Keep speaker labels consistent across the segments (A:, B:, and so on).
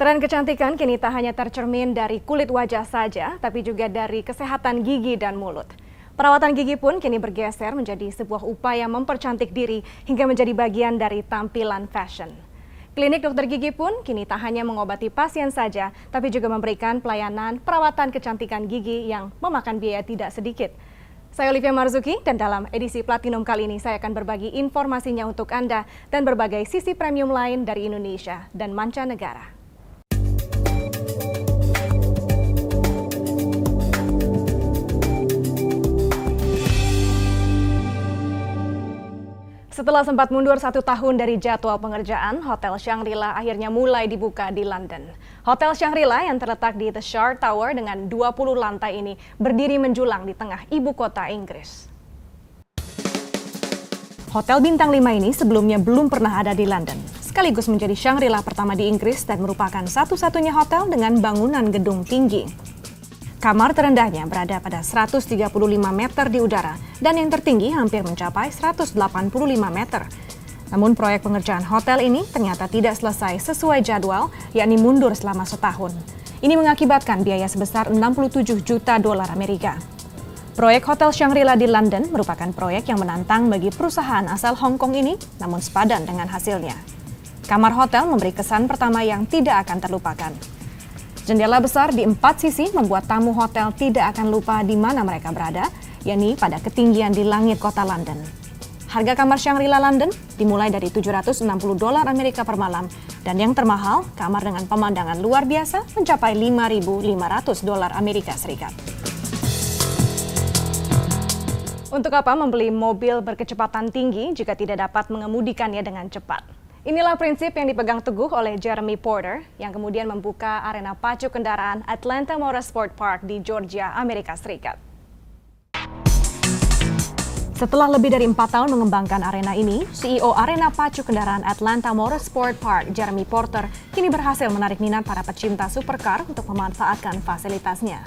A: Tren kecantikan kini tak hanya tercermin dari kulit wajah saja, tapi juga dari kesehatan gigi dan mulut. Perawatan gigi pun kini bergeser menjadi sebuah upaya mempercantik diri hingga menjadi bagian dari tampilan fashion. Klinik dokter gigi pun kini tak hanya mengobati pasien saja, tapi juga memberikan pelayanan perawatan kecantikan gigi yang memakan biaya tidak sedikit. Saya Olivia Marzuki dan dalam edisi Platinum kali ini saya akan berbagi informasinya untuk Anda dan berbagai sisi premium lain dari Indonesia dan mancanegara. Setelah sempat mundur 1 tahun dari jadwal pengerjaan, Hotel Shangri-La akhirnya mulai dibuka di London. Hotel Shangri-La yang terletak di The Shard Tower dengan 20 lantai ini berdiri menjulang di tengah ibu kota Inggris. Hotel bintang 5 ini sebelumnya belum pernah ada di London, sekaligus menjadi Shangri-La pertama di Inggris dan merupakan satu-satunya hotel dengan bangunan gedung tinggi. Kamar terendahnya berada pada 135 meter di udara dan yang tertinggi hampir mencapai 185 meter. Namun proyek pengerjaan hotel ini ternyata tidak selesai sesuai jadwal, yakni mundur selama setahun. Ini mengakibatkan biaya sebesar 67 juta dolar Amerika. Proyek Hotel Shangri-La di London merupakan proyek yang menantang bagi perusahaan asal Hong Kong ini, namun sepadan dengan hasilnya. Kamar hotel memberi kesan pertama yang tidak akan terlupakan. Jendela besar di 4 sisi membuat tamu hotel tidak akan lupa di mana mereka berada, yakni pada ketinggian di langit kota London. Harga kamar Shangri-La London dimulai dari 760 dolar Amerika per malam, dan yang termahal, kamar dengan pemandangan luar biasa mencapai 5.500 dolar Amerika Serikat. Untuk apa membeli mobil berkecepatan tinggi jika tidak dapat mengemudikannya dengan cepat? Inilah prinsip yang dipegang teguh oleh Jeremy Porter yang kemudian membuka arena pacu kendaraan Atlanta Motorsport Park di Georgia, Amerika Serikat. Setelah lebih dari 4 tahun mengembangkan arena ini, CEO arena pacu kendaraan Atlanta Motorsport Park, Jeremy Porter, kini berhasil menarik minat para pecinta supercar untuk memanfaatkan fasilitasnya.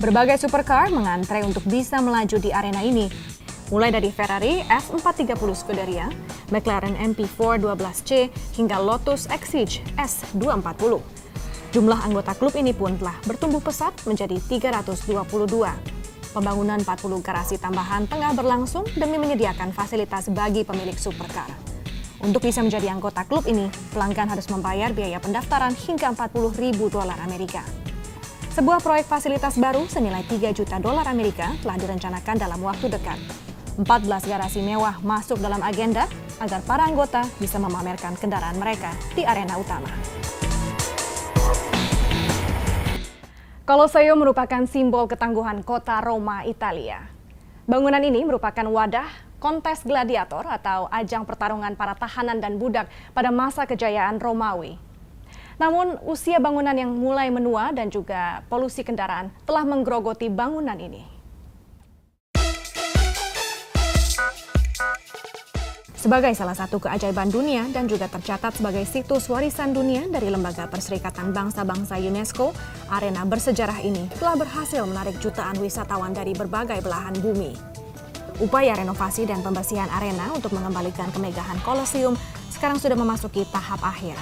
A: Berbagai supercar mengantre untuk bisa melaju di arena ini, mulai dari Ferrari F430 Scuderia, McLaren MP412C, hingga Lotus Exige S240. Jumlah anggota klub ini pun telah bertumbuh pesat menjadi 322. Pembangunan 40 garasi tambahan tengah berlangsung demi menyediakan fasilitas bagi pemilik supercar. Untuk bisa menjadi anggota klub ini, pelanggan harus membayar biaya pendaftaran hingga 40.000 dolar Amerika. Sebuah proyek fasilitas baru senilai 3 juta dolar Amerika telah direncanakan dalam waktu dekat. 14 garasi mewah masuk dalam agenda agar para anggota bisa memamerkan kendaraan mereka di arena utama. Colosseum merupakan simbol ketangguhan kota Roma, Italia. Bangunan ini merupakan wadah kontes gladiator atau ajang pertarungan para tahanan dan budak pada masa kejayaan Romawi. Namun usia bangunan yang mulai menua dan juga polusi kendaraan telah menggerogoti bangunan ini. Sebagai salah satu keajaiban dunia dan juga tercatat sebagai situs warisan dunia dari Lembaga Perserikatan Bangsa-Bangsa UNESCO, arena bersejarah ini telah berhasil menarik jutaan wisatawan dari berbagai belahan bumi. Upaya renovasi dan pembersihan arena untuk mengembalikan kemegahan Colosseum sekarang sudah memasuki tahap akhir.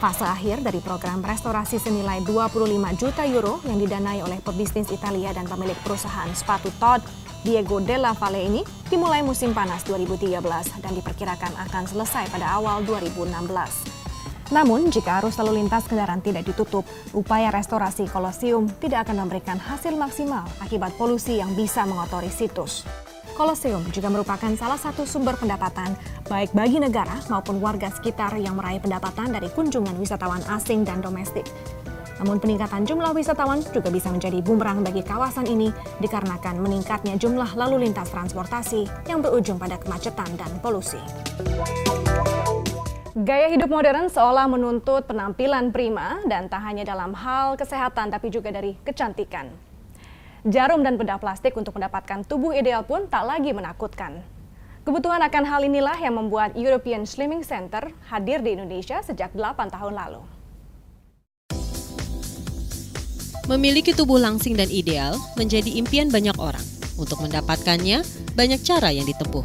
A: Fase akhir dari program restorasi senilai 25 juta euro yang didanai oleh pebisnis Italia dan pemilik perusahaan sepatu Todd, Diego Della Valle ini dimulai musim panas 2013 dan diperkirakan akan selesai pada awal 2016. Namun, jika arus lalu lintas kendaraan tidak ditutup, upaya restorasi Colosseum tidak akan memberikan hasil maksimal akibat polusi yang bisa mengotori situs. Colosseum juga merupakan salah satu sumber pendapatan baik bagi negara maupun warga sekitar yang meraih pendapatan dari kunjungan wisatawan asing dan domestik. Namun peningkatan jumlah wisatawan juga bisa menjadi bumerang bagi kawasan ini dikarenakan meningkatnya jumlah lalu lintas transportasi yang berujung pada kemacetan dan polusi. Gaya hidup modern seolah menuntut penampilan prima dan tak hanya dalam hal kesehatan tapi juga dari kecantikan. Jarum dan bedah plastik untuk mendapatkan tubuh ideal pun tak lagi menakutkan. Kebutuhan akan hal inilah yang membuat European Slimming Center hadir di Indonesia sejak 8 tahun lalu.
B: Memiliki tubuh langsing dan ideal menjadi impian banyak orang. Untuk mendapatkannya, banyak cara yang ditempuh.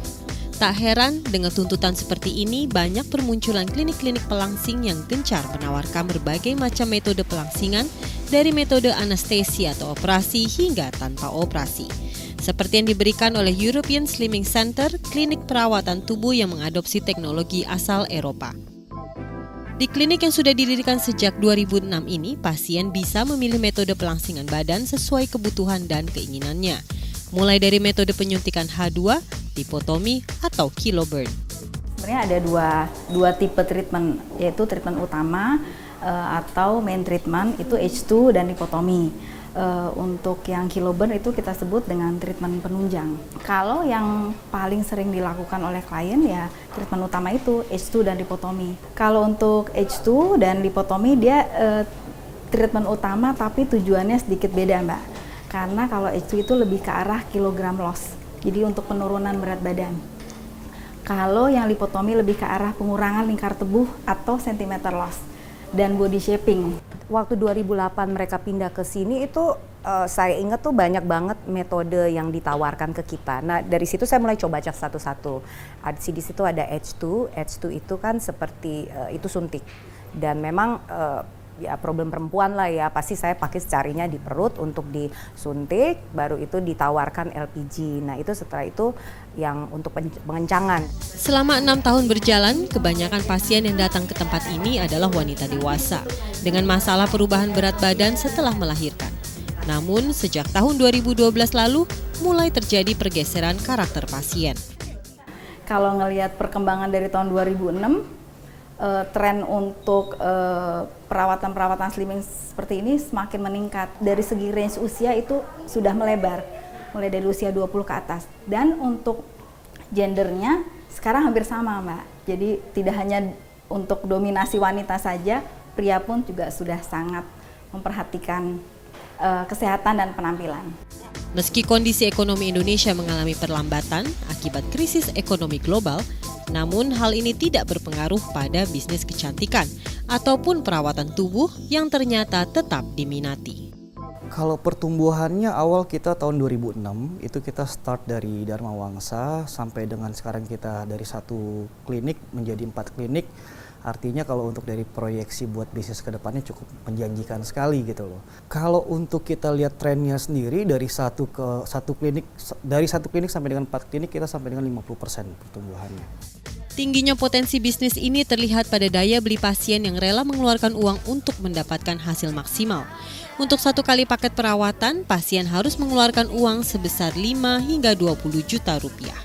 B: Tak heran dengan tuntutan seperti ini banyak bermunculan klinik-klinik pelangsing yang gencar menawarkan berbagai macam metode pelangsingan dari metode anestesi atau operasi hingga tanpa operasi. Seperti yang diberikan oleh European Slimming Center, klinik perawatan tubuh yang mengadopsi teknologi asal Eropa. Di klinik yang sudah didirikan sejak 2006 ini, pasien bisa memilih metode pelangsingan badan sesuai kebutuhan dan keinginannya. Mulai dari metode penyuntikan H2, lipotomi, atau kiloburn.
C: Sebenarnya ada dua tipe treatment, yaitu treatment utama atau main treatment itu H2 dan lipotomi. Untuk yang kiloburn itu kita sebut dengan treatment penunjang. Kalau yang paling sering dilakukan oleh klien ya treatment utama itu H2 dan lipotomi. Kalau untuk H2 dan lipotomi dia treatment utama tapi tujuannya sedikit beda, Mbak. Karena kalau H2 itu lebih ke arah kilogram loss, jadi untuk penurunan berat badan. Kalau yang lipotomi lebih ke arah pengurangan lingkar tubuh atau centimeter loss dan body shaping.
D: Waktu 2008 mereka pindah ke sini itu saya ingat tuh banyak banget metode yang ditawarkan ke kita. Nah dari situ saya mulai coba cek satu-satu. Di situ ada H2 itu kan seperti itu suntik dan memang ya problem perempuan lah ya, pasti saya pakai carinya di perut untuk disuntik, baru itu ditawarkan LPG. Nah itu setelah itu yang untuk pengencangan.
B: Selama 6 tahun berjalan, kebanyakan pasien yang datang ke tempat ini adalah wanita dewasa dengan masalah perubahan berat badan setelah melahirkan. Namun sejak tahun 2012 lalu mulai terjadi pergeseran karakter pasien.
C: Kalau ngelihat perkembangan dari tahun 2006, tren untuk perawatan slimming seperti ini semakin meningkat. Dari segi range usia itu sudah melebar, mulai dari usia 20 ke atas. Dan untuk gendernya sekarang hampir sama, Mbak. Jadi tidak hanya untuk dominasi wanita saja, pria pun juga sudah sangat memperhatikan kesehatan dan penampilan.
B: Meski kondisi ekonomi Indonesia mengalami perlambatan akibat krisis ekonomi global, namun hal ini tidak berpengaruh pada bisnis kecantikan ataupun perawatan tubuh yang ternyata tetap diminati.
E: Kalau pertumbuhannya awal kita tahun 2006 itu kita start dari Dharma Wangsa sampai dengan sekarang kita dari 1 klinik menjadi 4 klinik. Artinya kalau untuk dari proyeksi buat bisnis ke depannya cukup menjanjikan sekali gitu loh. Kalau untuk kita lihat trennya sendiri dari satu klinik sampai dengan 4 klinik kita sampai dengan 50% pertumbuhannya.
B: Tingginya potensi bisnis ini terlihat pada daya beli pasien yang rela mengeluarkan uang untuk mendapatkan hasil maksimal. Untuk 1 kali paket perawatan, pasien harus mengeluarkan uang sebesar 5 hingga 20 juta rupiah.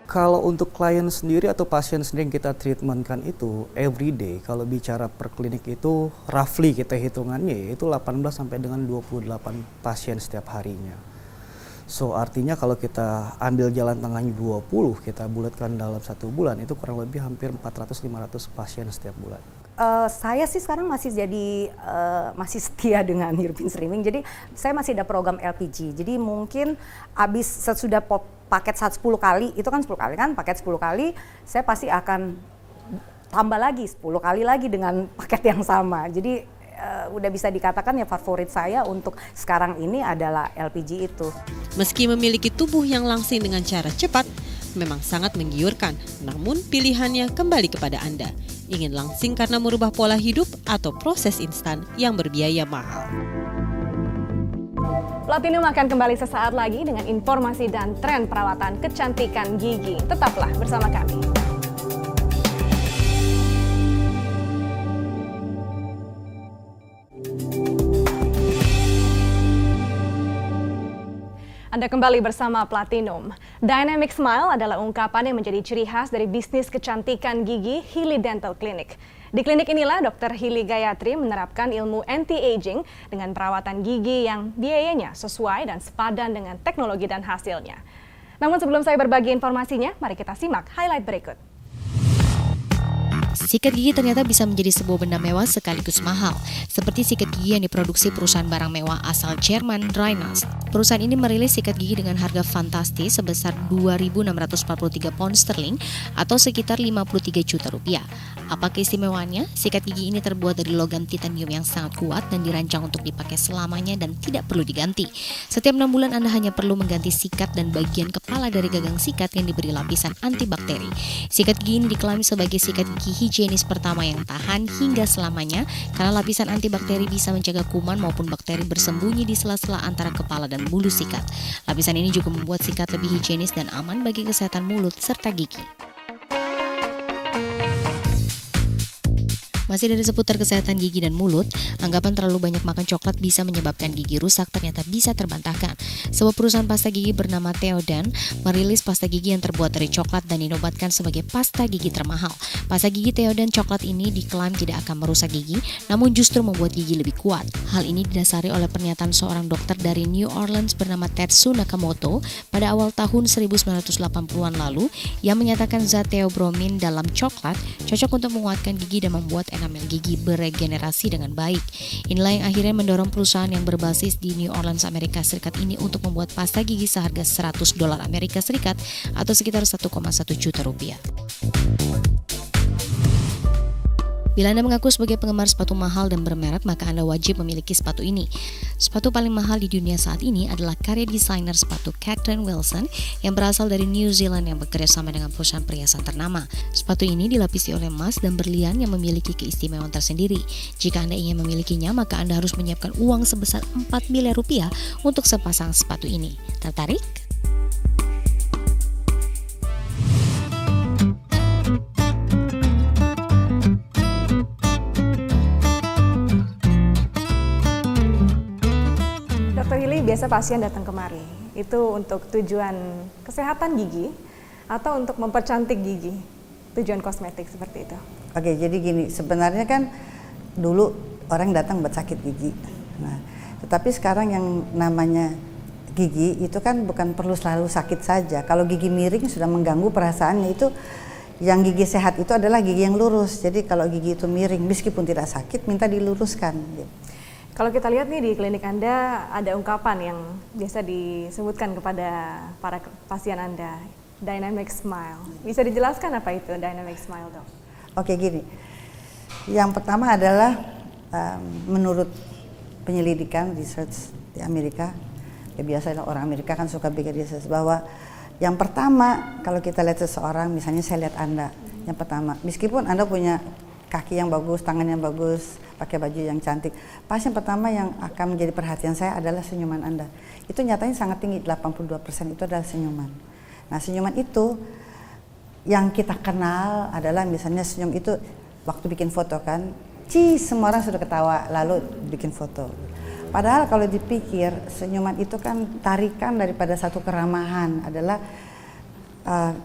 E: Kalau untuk klien sendiri atau pasien sendiri yang kita treatmentkan itu everyday, kalau bicara per klinik itu roughly kita hitungannya itu 18 sampai dengan 28 pasien setiap harinya. So artinya kalau kita ambil jalan tengahnya 20, kita bulatkan dalam 1 bulan itu kurang lebih hampir 400-500 pasien setiap bulan.
D: Saya sih sekarang masih masih setia dengan European Slimming. Jadi saya masih ada program LPG. Jadi mungkin habis sesudah paket 10 kali, itu kan 10 kali kan, paket 10 kali, saya pasti akan tambah lagi 10 kali lagi dengan paket yang sama. Jadi udah bisa dikatakan ya favorit saya untuk sekarang ini adalah LPG itu.
B: Meski memiliki tubuh yang langsing dengan cara cepat, memang sangat menggiurkan. Namun pilihannya kembali kepada Anda. Ingin langsing karena merubah pola hidup atau proses instan yang berbiaya mahal.
A: Platinum akan kembali sesaat lagi dengan informasi dan tren perawatan kecantikan gigi. Tetaplah bersama kami. Anda kembali bersama Platinum. Dynamic Smile adalah ungkapan yang menjadi ciri khas dari bisnis kecantikan gigi Healy Dental Clinic. Di klinik inilah Dr. Healy Gayatri menerapkan ilmu anti-aging dengan perawatan gigi yang biayanya sesuai dan sepadan dengan teknologi dan hasilnya. Namun sebelum saya berbagi informasinya, mari kita simak highlight berikut.
F: Sikat gigi ternyata bisa menjadi sebuah benda mewah sekaligus mahal, seperti sikat gigi yang diproduksi perusahaan barang mewah asal Jerman, Rhinast. Perusahaan ini merilis sikat gigi dengan harga fantastis sebesar 2.643 pound sterling atau sekitar 53 juta rupiah. Apa keistimewaannya? Sikat gigi ini terbuat dari logam titanium yang sangat kuat dan dirancang untuk dipakai selamanya dan tidak perlu diganti. Setiap 6 bulan Anda hanya perlu mengganti sikat dan bagian kepala dari gagang sikat yang diberi lapisan antibakteri. Sikat gigi ini diklaim sebagai sikat gigi higienis pertama yang tahan hingga selamanya karena lapisan antibakteri bisa menjaga kuman maupun bakteri bersembunyi di sela-sela antara kepala dan bulu sikat. Lapisan ini juga membuat sikat lebih higienis dan aman bagi kesehatan mulut serta gigi. Masih dari seputar kesehatan gigi dan mulut, anggapan terlalu banyak makan coklat bisa menyebabkan gigi rusak ternyata bisa terbantahkan. Sebuah perusahaan pasta gigi bernama Theodan merilis pasta gigi yang terbuat dari coklat dan dinobatkan sebagai pasta gigi termahal. Pasta gigi Theodan coklat ini diklaim tidak akan merusak gigi, namun justru membuat gigi lebih kuat. Hal ini didasari oleh pernyataan seorang dokter dari New Orleans bernama Tetsu Nakamoto pada awal tahun 1980-an lalu yang menyatakan zat theobromine dalam coklat cocok untuk menguatkan gigi dan membuat enamel gigi beregenerasi dengan baik. Inilah yang akhirnya mendorong perusahaan yang berbasis di New Orleans, Amerika Serikat ini untuk membuat pasta gigi seharga $100 Amerika Serikat atau sekitar 1,1 juta rupiah. Bila Anda mengaku sebagai penggemar sepatu mahal dan bermerek, maka Anda wajib memiliki sepatu ini. Sepatu paling mahal di dunia saat ini adalah karya desainer sepatu Catherine Wilson yang berasal dari New Zealand yang bekerja sama dengan perusahaan perhiasan ternama. Sepatu ini dilapisi oleh emas dan berlian yang memiliki keistimewaan tersendiri. Jika Anda ingin memilikinya, maka Anda harus menyiapkan uang sebesar 4 miliar rupiah untuk sepasang sepatu ini. Tertarik?
A: Biasa pasien datang kemari itu untuk tujuan kesehatan gigi atau untuk mempercantik gigi, tujuan kosmetik seperti itu.
G: Oke, jadi gini, sebenarnya kan dulu orang datang buat sakit gigi. Nah, tetapi sekarang yang namanya gigi itu kan bukan perlu selalu sakit saja. Kalau gigi miring sudah mengganggu perasaannya, itu yang gigi sehat itu adalah gigi yang lurus. Jadi kalau gigi itu miring meskipun tidak sakit, minta diluruskan.
A: Kalau kita lihat nih di klinik Anda ada ungkapan yang biasa disebutkan kepada para pasien Anda, dynamic smile. Bisa dijelaskan apa itu dynamic smile, Dok?
G: Oke, gini. Yang pertama adalah menurut penyelidikan research di Amerika, ya biasanya orang Amerika kan suka bikin research bahwa yang pertama kalau kita lihat seseorang, misalnya saya lihat Anda, yang pertama meskipun Anda punya kaki yang bagus, tangan yang bagus, pakai baju yang cantik, pasti yang pertama yang akan menjadi perhatian saya adalah senyuman Anda. Itu nyatanya sangat tinggi, 82% itu adalah senyuman. Nah, senyuman itu yang kita kenal adalah misalnya senyum itu waktu bikin foto kan, semua orang sudah ketawa lalu bikin foto. Padahal kalau dipikir senyuman itu kan tarikan daripada satu keramahan, adalah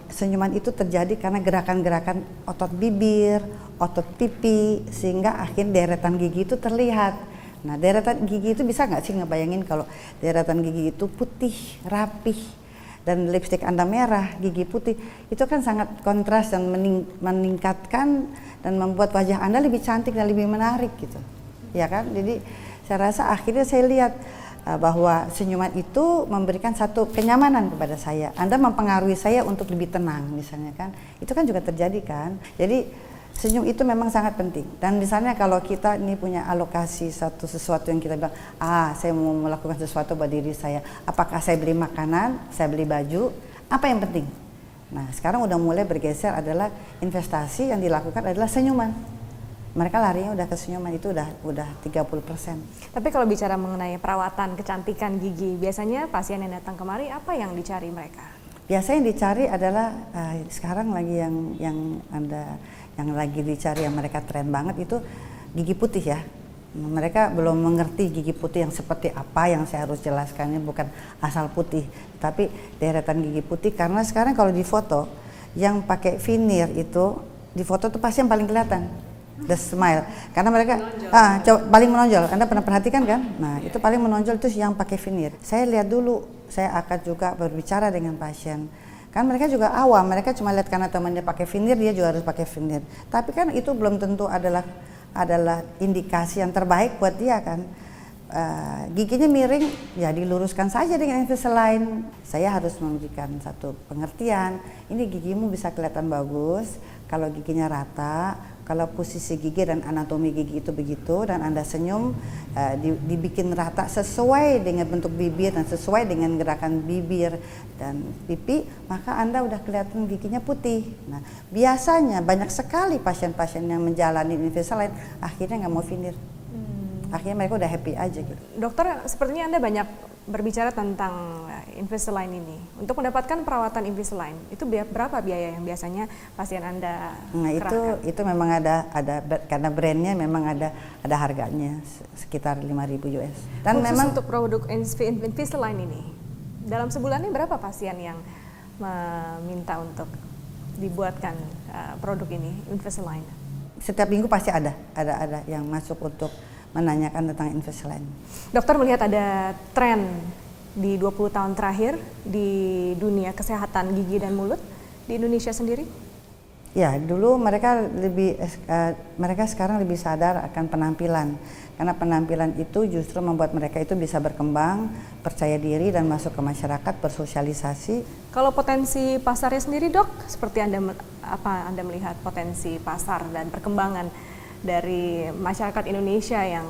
G: senyuman itu terjadi karena gerakan-gerakan otot bibir, otot pipi, sehingga akhirnya deretan gigi itu terlihat. Nah, deretan gigi itu bisa nggak sih ngebayangin kalau deretan gigi itu putih, rapih, dan lipstik Anda merah, gigi putih, itu kan sangat kontras dan meningkatkan dan membuat wajah Anda lebih cantik dan lebih menarik gitu, ya kan? Jadi saya rasa akhirnya saya lihat bahwa senyuman itu memberikan satu kenyamanan kepada saya. Anda mempengaruhi saya untuk lebih tenang misalnya kan. Itu kan juga terjadi kan. Jadi senyum itu memang sangat penting. Dan misalnya kalau kita ini punya alokasi sesuatu yang kita bilang, saya mau melakukan sesuatu buat diri saya. Apakah saya beli makanan, saya beli baju, apa yang penting? Nah, sekarang udah mulai bergeser adalah investasi yang dilakukan adalah senyuman. Mereka larinya udah ke senyuman, itu udah 30%.
A: Tapi kalau bicara mengenai perawatan kecantikan gigi, biasanya pasien yang datang kemari apa yang dicari mereka?
G: Biasanya yang dicari adalah sekarang lagi yang lagi dicari, yang mereka tren banget itu gigi putih ya. Mereka belum mengerti gigi putih yang seperti apa yang saya harus jelaskan, ini bukan asal putih, tapi deretan gigi putih. Karena sekarang kalau di foto yang pakai veneer itu di foto tuh pasti yang paling kelihatan. The smile, karena mereka paling menonjol. Anda pernah perhatikan kan? Nah, itu paling menonjol itu yang pakai veneer. Saya lihat dulu, saya akan juga berbicara dengan pasien. Kan mereka juga awam, mereka cuma lihat karena temannya pakai veneer, dia juga harus pakai veneer. Tapi kan itu belum tentu adalah indikasi yang terbaik buat dia kan. giginya miring, ya diluruskan saja dengan Invisalign. Saya harus memberikan satu pengertian, ini gigimu bisa kelihatan bagus kalau giginya rata, kalau posisi gigi dan anatomi gigi itu begitu, dan Anda senyum dibikin rata sesuai dengan bentuk bibir dan sesuai dengan gerakan bibir dan pipi, maka Anda udah kelihatan giginya putih. Nah, biasanya banyak sekali pasien-pasien yang menjalani Invisalign akhirnya nggak mau veneer. Akhirnya mereka udah happy aja gitu.
A: Dokter, sepertinya Anda banyak berbicara tentang Invisalign ini. Untuk mendapatkan perawatan Invisalign, itu berapa biaya yang biasanya pasien Anda kerahkan?
G: Itu memang ada karena brandnya memang ada harganya sekitar 5.000 US. Dan
A: khusus
G: memang
A: untuk produk Invisalign ini, dalam sebulannya berapa pasien yang meminta untuk dibuatkan produk ini, Invisalign?
G: Setiap minggu pasti ada yang masuk untuk menanyakan tentang Invisalign.
A: Dokter melihat ada tren di 20 tahun terakhir di dunia kesehatan gigi dan mulut di Indonesia sendiri?
G: Ya, dulu mereka sekarang lebih sadar akan penampilan, karena penampilan itu justru membuat mereka itu bisa berkembang, percaya diri dan masuk ke masyarakat, bersosialisasi.
A: Kalau potensi pasarnya sendiri, Dok, seperti Anda melihat potensi pasar dan perkembangan dari masyarakat Indonesia yang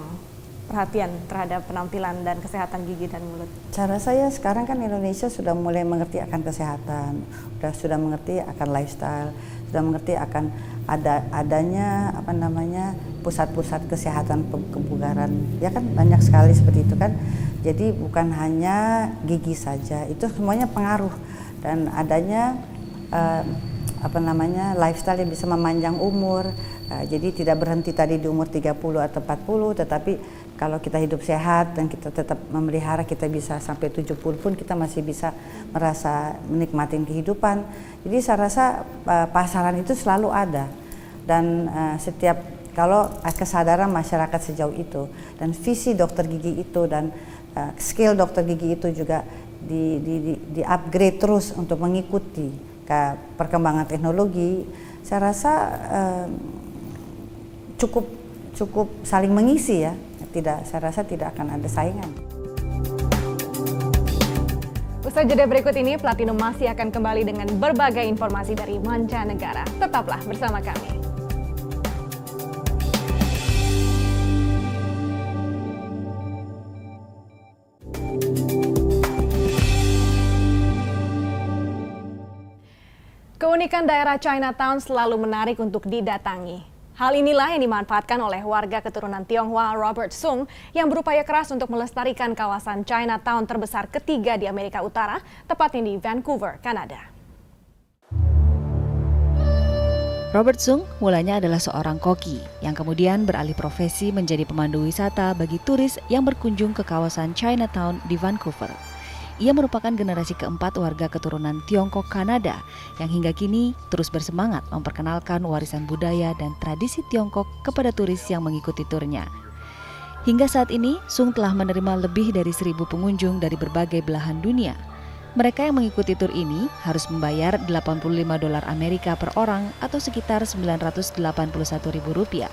A: perhatian terhadap penampilan dan kesehatan gigi dan mulut?
G: Cara saya sekarang kan Indonesia sudah mulai mengerti akan kesehatan, sudah mengerti akan lifestyle, sudah mengerti akan adanya pusat-pusat kesehatan kebugaran. Ya kan banyak sekali seperti itu kan. Jadi bukan hanya gigi saja, itu semuanya pengaruh, dan adanya lifestyle yang bisa memanjang umur. Jadi tidak berhenti tadi di umur 30 atau 40, tetapi kalau kita hidup sehat dan kita tetap memelihara, kita bisa sampai 70 pun kita masih bisa merasa menikmati kehidupan. Jadi saya rasa pasaran itu selalu ada, dan setiap kalau kesadaran masyarakat sejauh itu dan visi dokter gigi itu dan skill dokter gigi itu juga di upgrade terus untuk mengikuti perkembangan teknologi, saya rasa cukup saling mengisi ya. Saya rasa tidak akan ada saingan.
A: Usai jeda berikut ini, Platinum masih akan kembali dengan berbagai informasi dari mancanegara. Tetaplah bersama kami. Keunikan daerah Chinatown selalu menarik untuk didatangi. Hal inilah yang dimanfaatkan oleh warga keturunan Tionghoa Robert Sung yang berupaya keras untuk melestarikan kawasan Chinatown terbesar ketiga di Amerika Utara, tepatnya di Vancouver, Kanada.
F: Robert Sung mulanya adalah seorang koki yang kemudian beralih profesi menjadi pemandu wisata bagi turis yang berkunjung ke kawasan Chinatown di Vancouver. Ia merupakan generasi keempat warga keturunan Tiongkok Kanada yang hingga kini terus bersemangat memperkenalkan warisan budaya dan tradisi Tiongkok kepada turis yang mengikuti turnya. Hingga saat ini, Sung telah menerima lebih dari 1.000 pengunjung dari berbagai belahan dunia. Mereka yang mengikuti tur ini harus membayar $85 Amerika per orang atau sekitar Rp981.000.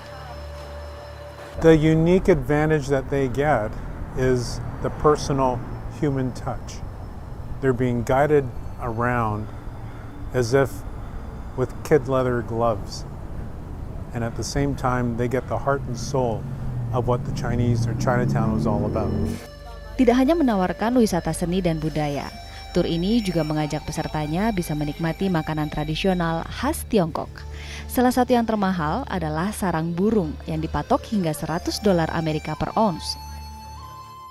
H: The unique advantage that they get is the personal human touch. They're being guided around as if with kid leather gloves. And at the same time, they get the heart and soul of what the Chinese or Chinatown was all about.
F: Tidak hanya menawarkan wisata seni dan budaya, tur ini juga mengajak pesertanya bisa menikmati makanan tradisional khas Tiongkok. Salah satu yang termahal adalah sarang burung yang dipatok hingga $100 Amerika per ons.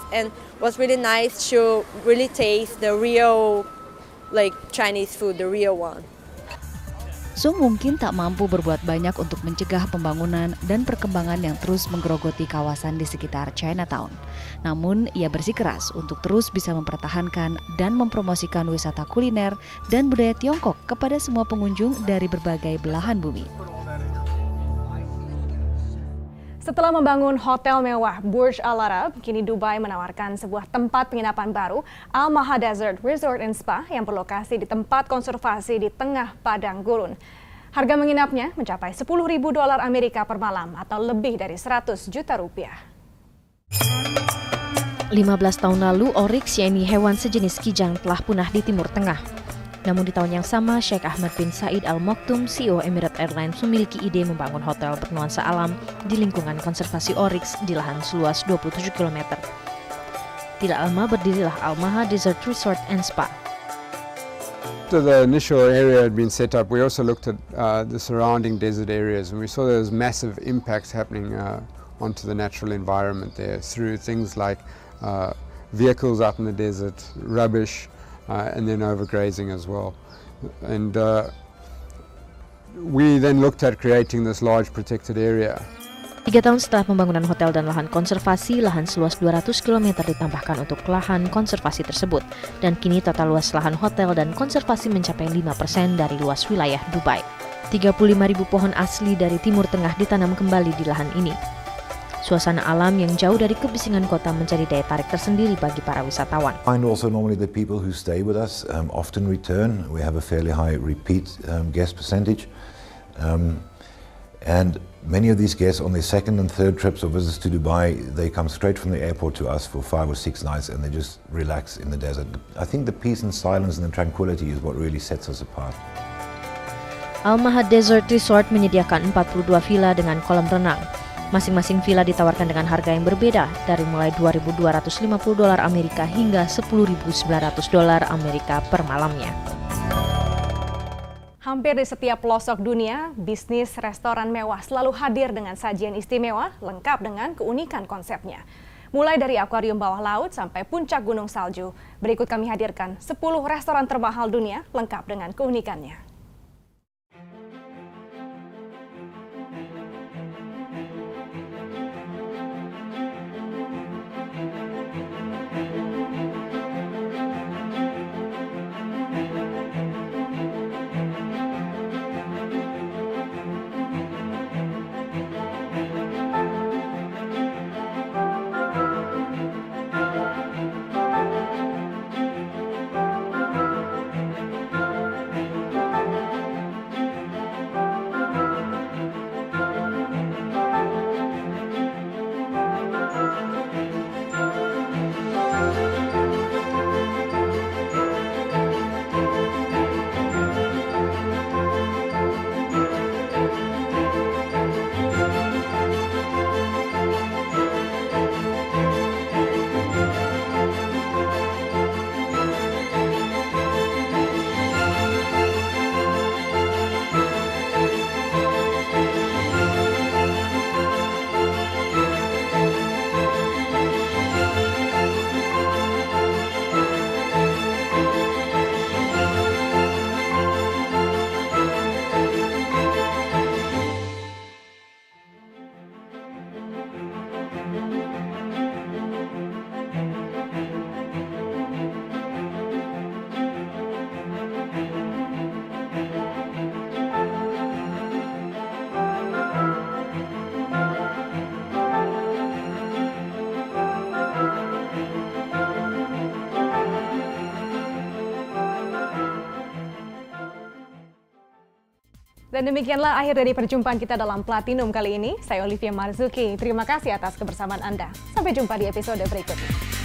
I: And what's really nice to really taste the real Chinese food, the real one.
F: Sung mungkin tak mampu berbuat banyak untuk mencegah pembangunan dan perkembangan yang terus menggerogoti kawasan di sekitar Chinatown. Namun, ia bersikeras untuk terus bisa mempertahankan dan mempromosikan wisata kuliner dan budaya Tiongkok kepada semua pengunjung dari berbagai belahan bumi.
A: Setelah membangun hotel mewah Burj Al Arab, kini Dubai menawarkan sebuah tempat penginapan baru, Al Maha Desert Resort and Spa yang berlokasi di tempat konservasi di tengah padang gurun. Harga menginapnya mencapai $10.000 Amerika per malam atau lebih dari 100 juta rupiah.
F: 15 tahun lalu, Oryx, yakni hewan sejenis kijang, telah punah di Timur Tengah. Namun di tahun yang sama, Sheikh Ahmad bin Said Al Maktoum, CEO Emirates Airlines, memiliki ide membangun hotel bernuansa alam di lingkungan konservasi Oryx di lahan seluas 27 km. Tidak lama berdirilah Al Maha Desert Resort and Spa.
J: After the initial area had been set up, we also looked at the surrounding desert areas, and we saw there was massive impacts happening onto the natural environment there through things like vehicles out in the desert, rubbish, and then overgrazing as well. And we then looked at creating this large protected area.
F: 3 tahun setelah pembangunan hotel dan lahan konservasi, lahan seluas 200 km ditambahkan untuk lahan konservasi tersebut. Dan kini total luas lahan hotel dan konservasi mencapai 5% dari luas wilayah Dubai. 35.000 pohon asli dari Timur Tengah ditanam kembali di lahan ini. Suasana alam yang jauh dari kebisingan kota menjadi daya tarik tersendiri bagi para wisatawan.
K: And also normally the people who stay with us often return. We have a fairly high repeat guest percentage. And many of these guests on their second and third trips or visits to Dubai, they come straight from the airport to us for 5 or 6 nights and they just relax in the desert. I think the peace and silence and the tranquility is what really sets us apart.
F: Al Maha Desert Resort menyediakan 42 villa dengan kolam renang. Masing-masing villa ditawarkan dengan harga yang berbeda, dari mulai $2.250 Amerika hingga $10.900 Amerika per malamnya.
A: Hampir di setiap pelosok dunia, bisnis restoran mewah selalu hadir dengan sajian istimewa, lengkap dengan keunikan konsepnya. Mulai dari akuarium bawah laut sampai puncak gunung salju. Berikut kami hadirkan 10 restoran termahal dunia, lengkap dengan keunikannya. Dan demikianlah akhir dari perjumpaan kita dalam Platinum kali ini. Saya Olivia Marzuki. Terima kasih atas kebersamaan Anda. Sampai jumpa di episode berikutnya.